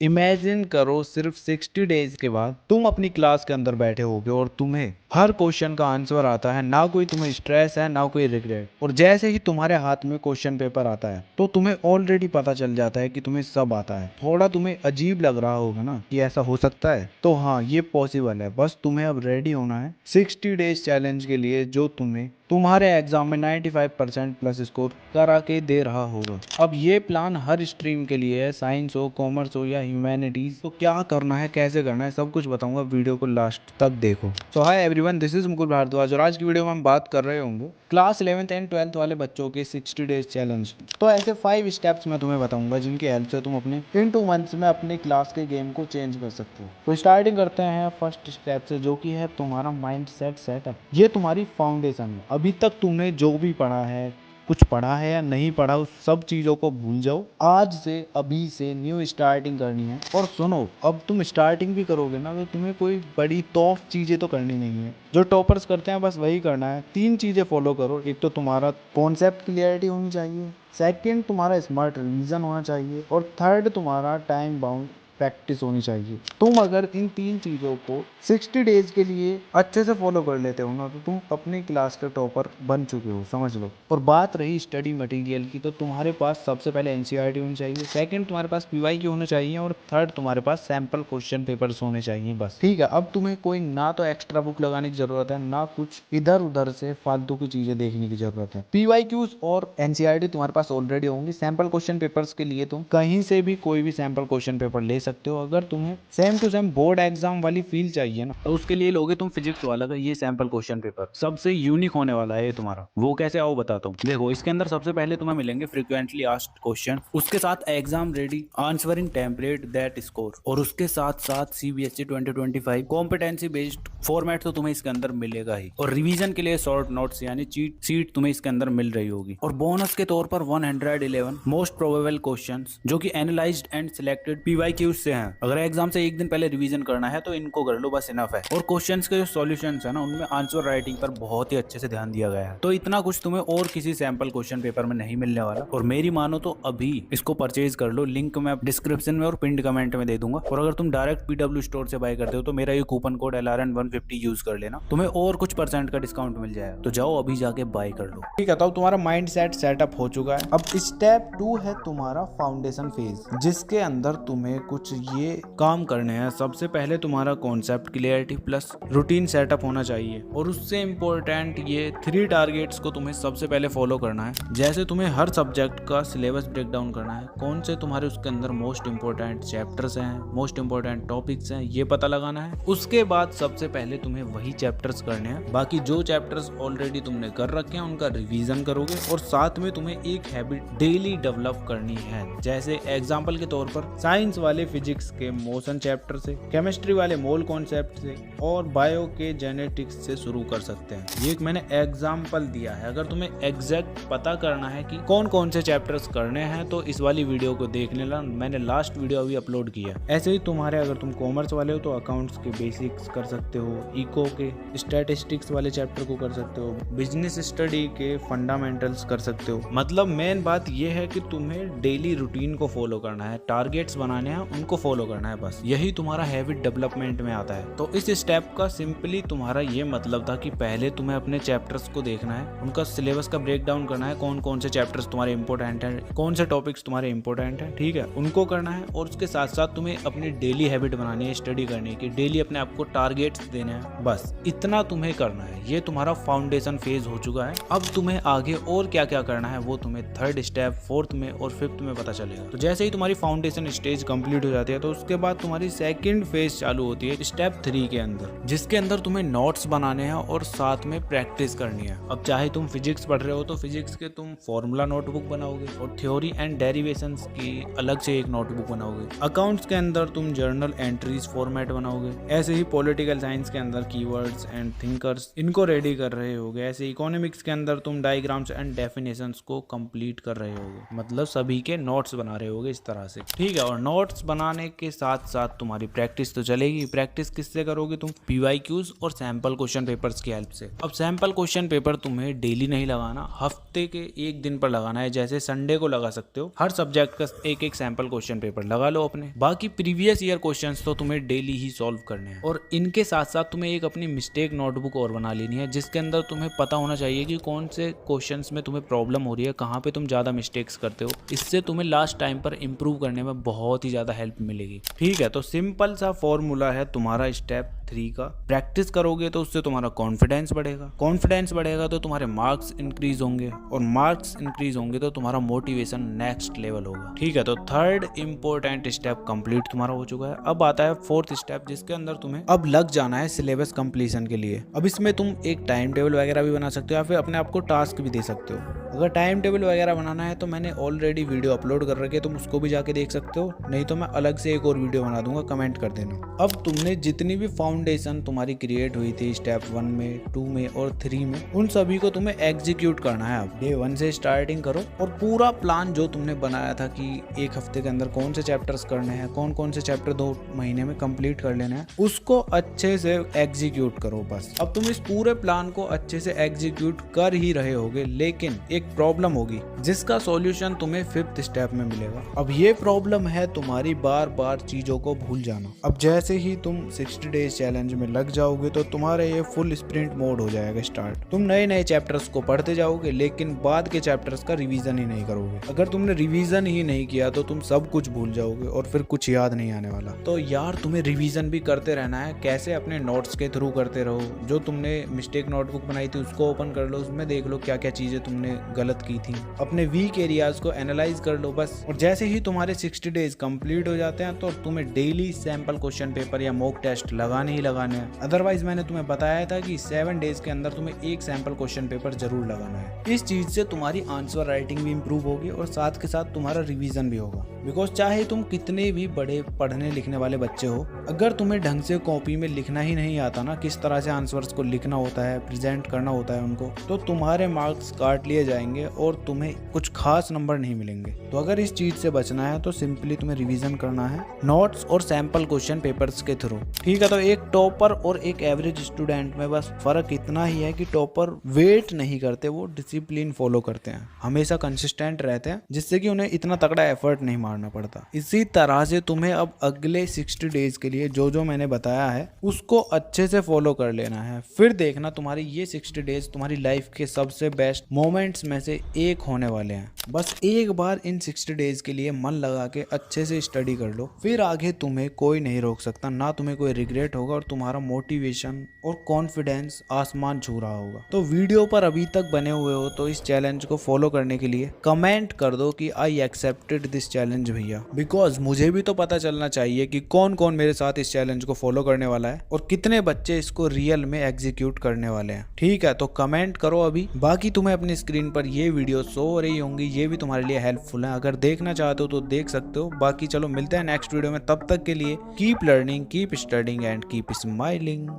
Imagine करो सिर्फ 60 days के बाद तुम अपनी क्लास के अंदर बैठे होगे और तुम्हें हर क्वेश्चन का आंसर आता है, ना कोई तुम्हें स्ट्रेस है ना कोई रिग्रेट। और जैसे ही तुम्हारे हाथ में क्वेश्चन पेपर आता है तो तुम्हें ऑलरेडी पता चल जाता है कि तुम्हें सब आता है। थोड़ा तुम्हें अजीब लग रहा होगा ना कि ऐसा हो सकता है, तो हाँ ये पॉसिबल है। बस तुम्हें अब रेडी होना है 60 डेज चैलेंज के लिए, जो तुम्हें तुम्हारे एग्जाम में 95% प्लस स्कोर करा के दे रहा होगा। अब ये प्लान हर स्ट्रीम के लिए है, साइंस हो, कॉमर्स हो या ह्यूमैनिटीज। तो क्या करना है, कैसे करना है, सब कुछ बताऊंगा, वीडियो को लास्ट तक देखो। So hi everyone, this is Mukul Bhardwaj और आज की वीडियो में हम बात कर रहे होंगे क्लास 11th एंड 12th वाले बच्चों के 60 डेज चैलेंज। तो ऐसे 5 स्टेप्स मैं तुम्हें बताऊंगा जिनकी हेल्प से तुम अपने इन 2 मंथ्स में अपने क्लास के गेम को चेंज कर सकते हो। तो स्टार्टिंग करते हैं फर्स्ट स्टेप से, जो कि है तुम्हारा माइंड सेटअप। ये तुम्हारी फाउंडेशन है। अभी तक तुमने जो भी पढ़ा है, कुछ पढ़ा है या नहीं पढ़ा, उस सब चीज़ों को भूल जाओ। आज से, अभी से न्यू स्टार्टिंग करनी है। और सुनो, अब तुम स्टार्टिंग भी करोगे ना तो तुम्हें कोई बड़ी टॉप चीज़ें तो करनी नहीं है। जो टॉपर्स करते हैं बस वही करना है। 3 चीज़ें फॉलो करो। एक तो तुम्हारा कॉन्सेप्ट क्लियरिटी होनी चाहिए, सेकंड तुम्हारा स्मार्ट रिवीजन होना चाहिए, और थर्ड तुम्हारा टाइम बाउंड प्रैक्टिस होनी चाहिए। तुम अगर इन 3 चीज़ों को 60 डेज के लिए अच्छे से फॉलो कर लेते हो ना तो तुम अपनी क्लास के टॉपर बन चुके हो, समझ लो। और बात रही स्टडी मटेरियल की, तो तुम्हारे पास सबसे पहले एनसीईआरटी होनी चाहिए, सेकंड तुम्हारे पास पीवाईक्यू होने चाहिए, और थर्ड तुम्हारे पास सैम्पल क्वेश्चन पेपर्स होने चाहिए। बस ठीक है। अब तुम्हें कोई ना तो एक्स्ट्रा बुक लगाने की जरूरत है, ना कुछ इधर उधर से फालतू की चीजें देखने की जरूरत है। पीवाईक्यूज और एनसीईआरटी तुम्हारे पास ऑलरेडी होंगी। सैम्पल क्वेश्चन पेपर्स के लिए तुम कहीं से भी कोई भी सैम्पल क्वेश्चन पेपर ले सकते हो। अगर तुम्हें same to same board exam वाली फील चाहिए ना तो उसके लिए लोगे तुम फिजिक्स वाला का ये सैम्पल क्वेश्चन पेपर। सबसे यूनिक होने वाला है ये तुम्हारा। वो कैसे आओ बताता हूँ। देखो, इसके अंदर सबसे पहले तुम्हें मिलेंगे फ्रीक्वेंटली आस्क्ड क्वेश्चन, उसके साथ exam ready answering template that score, और उसके साथ साथ सीबीएसई 2025 कॉम्पिटेंसी बेस्ड फॉर्मेट तो तुम्हें इसके अंदर मिलेगा ही। और रिवीजन के लिए शॉर्ट नोट्स यानी चीट सीट तुम्हें इसके अंदर मिल रही होगी। और बोनस के तौर पर 111 मोस्ट प्रोबेबल क्वेश्चंस जो कि एनालाइज्ड एंड सिलेक्टेड पीवाईक्यूज से हैं। अगर एग्जाम से एक दिन पहले रिवीजन करना है तो इनको कर लो, बस इनफ है। और क्वेश्चंस के जो सॉल्यूशंस है ना, उनमें आंसर राइटिंग पर बहुत ही अच्छे से ध्यान दिया गया है। तो इतना कुछ तुम्हें और किसी सैंपल क्वेश्चन पेपर में नहीं मिलने वाला। और मेरी मानो तो अभी इसको परचेज कर लो। लिंक मैं डिस्क्रिप्शन में और पिंड कमेंट में दे दूंगा। और अगर तुम डायरेक्ट पीडब्ल्यू स्टोर से बाय करते हो तो मेरा ये कूपन कोड LRN150 यूज कर लेना, तुम्हें और कुछ % का डिस्काउंट मिल जाएगा। तो जाओ अभी जाके बाय कर लो। ठीक है, तो तुम्हारा माइंड सेटअप हो चुका है। अब स्टेप 2 है तुम्हारा फाउंडेशन फेज, जिसके अंदर तुम्हें कुछ ये काम करने हैं। सबसे पहले तुम्हारा concept clarity plus routine setup होना चाहिए। और उससे इम्पोर्टेंट ये 3 टारगेट्स को तुम्हें सबसे पहले फॉलो करना है। जैसे तुम्हें हर सब्जेक्ट का सिलेबस ब्रेक डाउन करना है, कौन से तुम्हारे उसके अंदर मोस्ट इंपॉर्टेंट चैप्टर्स हैं, मोस्ट इंपॉर्टेंट टॉपिक्स हैं, ये पता लगाना है। उसके बाद सबसे पहले तुम्हें वही चैप्टर्स करने हैं। बाकी जो चैप्टर्स ऑलरेडी तुमने कर रखे हैं उनका रिवीजन करोगे। और साथ में तुम्हें एक हैबिट डेली डेवलप करनी है। जैसे एग्जाम्पल के तौर पर साइंस वाले फिजिक्स के मोशन चैप्टर से, केमिस्ट्री वाले मोल कॉन्सेप्ट से, और बायो के जेनेटिक्स से शुरू कर सकते हैं। ये एक मैंने एग्जाम्पल दिया है। अगर तुम्हें एग्जैक्ट पता करना है कि कौन कौन से चैप्टर्स करने हैं तो इस वाली वीडियो को देख लेना, मैंने लास्ट वीडियो अभी अपलोड किया। ऐसे ही तुम्हारे, अगर तुम कॉमर्स वाले हो तो अकाउंट्स के बेसिक्स कर सकते हो, इको के स्टैटिस्टिक्स वाले चैप्टर को कर सकते हो, बिजनेस स्टडी के फंडामेंटल्स कर सकते हो। मतलब मेन बात यह है कि तुम्हें डेली रूटीन को फॉलो करना है, टारगेट्स बनाने हैं, उनको फॉलो करना है। बस यही तुम्हारा हैबिट डेवलपमेंट में आता है। तो इस स्टेप का सिंपली तुम्हारा ये मतलब था कि पहले तुम्हें अपने चैप्टर्स को देखना है, उनका सिलेबस का ब्रेक डाउन करना है, कौन कौन से चैप्टर्स तुम्हारे इंपॉर्टेंट हैं, कौन से टॉपिक्स तुम्हारे इंपॉर्टेंट हैं, ठीक है, उनको करना है। और उसके साथ साथ तुम्हें अपनी डेली हैबिट बनानी है स्टडी करने की, डेली अपने आप को टारगेट्स देने हैं। बस इतना तुम्हें करना है। ये तुम्हारा फाउंडेशन फेज हो चुका है। अब तुम्हें आगे और क्या क्या करना है वो तुम्हें 3rd स्टेप, 4th में और 5th में पता चलेगा। तो जैसे ही तुम्हारी फाउंडेशन स्टेज कंप्लीट हो जाती है तो उसके बाद तुम्हारी 2nd फेज चालू होती है स्टेप 3 के अंदर, जिसके अंदर तुम्हें नोट्स बनाने हैं और साथ में प्रैक्टिस करनी है। अब चाहे तुम फिजिक्स पढ़ रहे हो तो फिजिक्स के तुम फॉर्मूला नोटबुक बनाओगे, और थ्योरी एंड डेरिवेशंस की अलग से एक नोटबुक बनाओगे। अकाउंट्स के अंदर तुम जर्नल एंट्रीज फॉर्मेट बनाओगे। ऐसे ही पॉलिटिकल साइंस के अंदर कीवर्ड्स एंड थिंकर्स, इनको रेडी कर रहे होगे। ऐसे इकोनॉमिक्स के अंदर तुम डायग्राम्स एंड डेफिनेशंस को कंप्लीट कर रहे होगे। मतलब सभी के नोट्स बना रहे होगे इस तरह से, ठीक है। और नोट्स बनाने के साथ साथ तुम्हारी प्रैक्टिस तो चलेगी। प्रैक्टिस किससे करोगे तुम? PYQs और सैंपल क्वेश्चन पेपर्स की हेल्प से। अब सैंपल क्वेश्चन पेपर तुम्हें डेली नहीं लगाना, हफ्ते के एक दिन पर लगाना है। जैसे संडे को लगा सकते हो। हर सब्जेक्ट का एक एक सैंपल क्वेश्चन पेपर लगा लो अपने। बाकी प्रीवियस ईयर क्वेश्चंस तो तुम्हें डेली ही सॉल्व करने हैं। और इनके साथ साथ तुम्हें एक अपनी मिस्टेक नोटबुक और बना लेनी है, जिसके अंदर तुम्हें पता होना चाहिए कि कौन से क्वेश्चंस में तुम्हें प्रॉब्लम हो रही है, कहाँ पे तुम ज्यादा मिस्टेक्स करते हो। इससे तुम्हें लास्ट टाइम पर इंप्रूव करने में बहुत ही ज्यादा हेल्प मिलेगी। ठीक है, तो सिंपल सा फॉर्मूला है तुम्हारा स्टेप 3 का। प्रैक्टिस करोगे तो उससे तुम्हारा कॉन्फिडेंस बढ़ेगा, कॉन्फिडेंस बढ़ेगा तो तुम्हारे मार्क्स इंक्रीज होंगे, और मार्क्स इंक्रीज होंगे तो तुम्हारा मोटिवेशन नेक्स्ट लेवल होगा। ठीक है, तो थर्ड इंपॉर्टेंट स्टेप कंप्लीट तुम्हारा हो चुका है। अब आता है फोर्थ स्टेप, जिसके अंदर तुम्हें अब लग जाना है सिलेबस कंप्लीशन के लिए। अब इसमें तुम एक टाइम टेबल वगैरह भी बना सकते हो, या फिर अपने आप को टास्क भी दे सकते हो। अगर टाइम टेबल वगैरह बनाना है तो मैंने ऑलरेडी वीडियो अपलोड कर रखी है, तुम उसको भी जाके देख सकते हो। नहीं तो मैं अलग से एक और वीडियो बना दूंगा, कमेंट कर देना। अब तुमने जितनी भी फाउंडेशन तुम्हारी क्रिएट हुई थी स्टेप 1 में, 2 में और 3 में, उन सभी को तुम्हें एग्जीक्यूट करना है। अब डे 1 से स्टार्टिंग करो और पूरा प्लान जो तुमने बनाया था कि एक हफ्ते के अंदर कौन से चैप्टर्स करने हैं, कौन कौन से चैप्टर 2 महीने में कंप्लीट कर लेना है, उसको अच्छे से एग्जीक्यूट करो बस। अब तुम इस पूरे प्लान को अच्छे से एग्जीक्यूट कर ही रहे होगे, लेकिन एक प्रॉब्लम होगी जिसका सॉल्यूशन तुम्हें 5th स्टेप में मिलेगा। अब ये प्रॉब्लम है तुम्हारी बार बार चीजों को भूल जाना। अब जैसे ही तुम 60 डेज चैलेंज में लग जाओगे तो तुम्हारा ये फुल स्प्रिंट मोड हो जाएगा स्टार्ट। तुम नए नए चैप्टर्स को पढ़ते जाओगे, लेकिन बाद के चैप्टर्स का रिवीजन ही नहीं करोगे। अगर तुमने रिवीजन ही नहीं किया तो तुम सब कुछ भूल जाओगे और फिर कुछ याद नहीं आने वाला। तो यार तुम्हें रिवीजन भी करते रहना है। कैसे? अपने नोट्स के थ्रू करते रहो। जो तुमने मिस्टेक नोटबुक बनाई थी उसको ओपन कर लो, उसमें देख लो क्या क्या चीजें तुमने गलत की थी। अपने वीक एरियाज को एनालाइज कर लो बस। और जैसे ही तुम्हारे 60 डेज कंप्लीट हो जाते हैं तो तुम्हें डेली सैंपल क्वेश्चन पेपर या मॉक टेस्ट लगाने ही लगाने हैं। अदरवाइज मैंने तुम्हें बताया था कि 7 डेज के अंदर तुम्हें एक सैंपल क्वेश्चन पेपर जरूर लगाना है। इस चीज से तुम्हारी आंसर राइटिंग भी इंप्रूव होगी और साथ के साथ तुम्हारा रिवीजन भी होगा। बिकॉज चाहे तुम कितने भी बड़े पढ़ने लिखने वाले बच्चे हो, अगर तुम्हें ढंग से कॉपी में लिखना ही नहीं आता ना, किस तरह से आंसर्स को लिखना होता है, प्रेजेंट करना होता है उनको, तो तुम्हारे मार्क्स काट लिए जाएंगे और तुम्हें कुछ खास नंबर नहीं मिलेंगे। तो अगर इस चीज से बचना है तो सिंपली तुम्हें रिवीजन करना है नोट्स और सैंपल क्वेश्चन पेपर्स के थ्रू। ठीक है, तो एक टॉपर और एक एवरेज स्टूडेंट में बस फर्क इतना ही है कि टॉपर वेट नहीं करते, वो डिसिप्लिन फॉलो करते हैं, हमेशा कंसिस्टेंट रहते हैं, जिससे कि उन्हें इतना तगड़ा एफर्ट नहीं मारना पड़ता। इसी तरह से तुम्हें अब अगले 60 डेज के लिए जो जो मैंने बताया है उसको अच्छे से फॉलो कर लेना है। फिर देखना तुम्हारी ये 60 डेज तुम्हारी लाइफ के सबसे बेस्ट मोमेंट्स में से एक होने वाले हैं। बस एक बार इन 60 डेज के लिए मन लगा के अच्छे से स्टडी कर लो, फिर आगे तुम्हें कोई नहीं रोक सकता, ना तुम्हें कोई रिग्रेट होगा और तुम्हारा मोटिवेशन और कॉन्फिडेंस आसमान छू रहा होगा। तो वीडियो पर अभी तक बने हुए हो तो इस चैलेंज को फॉलो करने के लिए कमेंट कर दो कि आई एक्सेप्टेड दिस चैलेंज भैया, बिकॉज मुझे भी तो पता चलना चाहिए कि कौन कौन मेरे साथ इस चैलेंज को फॉलो करने वाला है और कितने बच्चे इसको रियल में एग्जीक्यूट करने वाले हैं। ठीक है, तो कमेंट करो अभी। बाकी तुम्हें अपनी स्क्रीन पर ये वीडियो शो हो रही होंगी, ये भी तुम्हारे लिए हेल्पफुल है। अगर देखना चाहते हो तो देख सकते हो। बाकी चलो मिलते हैं नेक्स्ट वीडियो में, तब तक के लिए keep learning, keep studying and keep smiling.